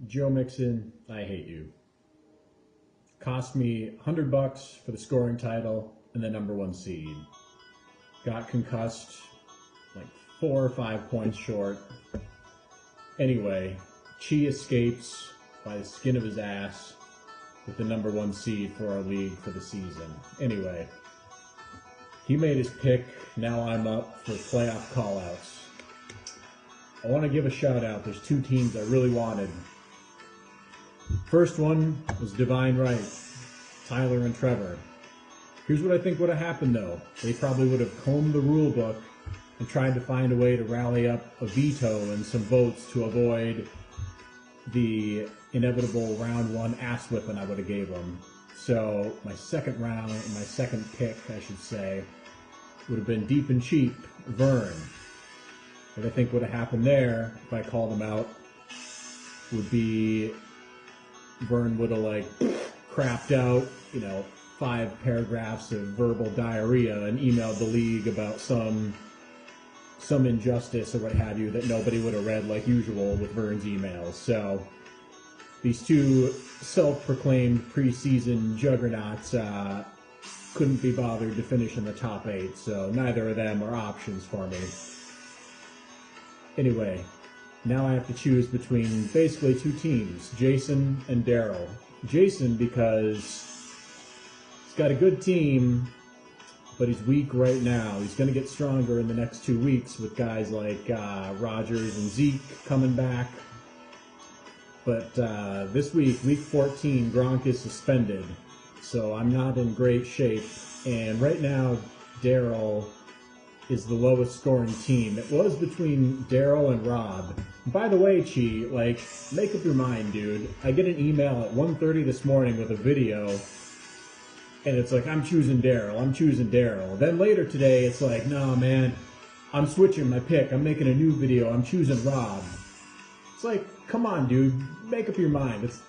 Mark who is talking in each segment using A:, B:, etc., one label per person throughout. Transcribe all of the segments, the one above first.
A: Joe Mixon, I hate you. Cost me $100 for the scoring title and the #1 seed. Got concussed like 4 or 5 points short. Anyway, Chi escapes by the skin of his ass with the #1 seed for our league for the season. Anyway, he made his pick. Now I'm up for playoff callouts. I want to give a shout out. There's 2 teams I really wanted. First one was Divine Right, Tyler and Trevor. Here's what I think would have happened though. They probably would have combed the rule book and tried to find a way to rally up a veto and some votes to avoid the inevitable round 1 ass whipping I would have gave them. So my second pick, I should say, would have been deep and cheap, Vern. What I think would have happened there, if I called him out, would be Vern would have like crapped out, 5 paragraphs of verbal diarrhea and emailed the league about some injustice or what have you that nobody would have read like usual with Vern's emails. So these 2 self-proclaimed preseason juggernauts couldn't be bothered to finish in the top 8, so neither of them are options for me. Anyway, now I have to choose between basically 2 teams, Jason and Daryl. Jason because he's got a good team, but he's weak right now. He's going to get stronger in the next 2 weeks with guys like Rodgers and Zeke coming back. But this week, week 14, Gronk is suspended, so I'm not in great shape. And right now, Daryl is the lowest scoring team. It was between Daryl and Rob. By the way, Chi, make up your mind, dude. I get an email at 1:30 this morning with a video, and it's like, I'm choosing Daryl. Then later today, it's like, nah, man, I'm switching my pick. I'm making a new video. I'm choosing Rob. It's like, come on, dude, make up your mind. It's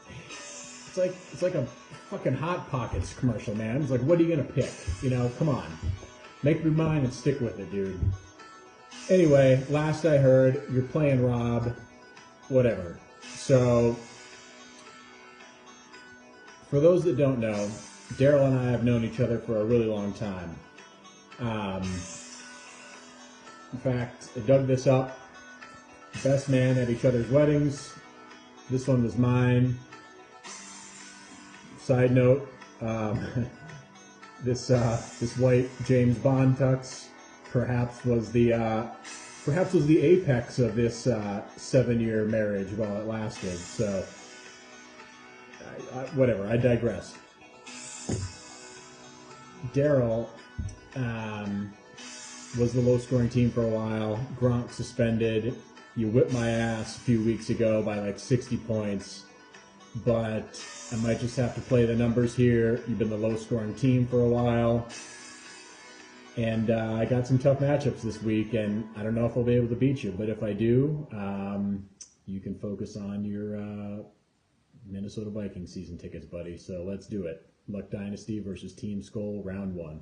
A: like a fucking Hot Pockets commercial, man. It's like, what are you gonna pick? Come on. Make up your mind and stick with it, dude. Anyway, last I heard, you're playing Rob, whatever. So, for those that don't know, Daryl and I have known each other for a really long time. In fact, I dug this up. Best man at each other's weddings. This one was mine. Side note, this white James Bond tux perhaps was the apex of this 7-year marriage while it lasted. So, whatever. I digress. Daryl was the low-scoring team for a while. Gronk suspended. You whipped my ass a few weeks ago by like 60 points. But I might just have to play the numbers here. You've been the low-scoring team for a while. And I got some tough matchups this week, and I don't know if I'll be able to beat you. But if I do, you can focus on your Minnesota Vikings season tickets, buddy. So let's do it. Luck Dynasty versus Team Skull, round 1.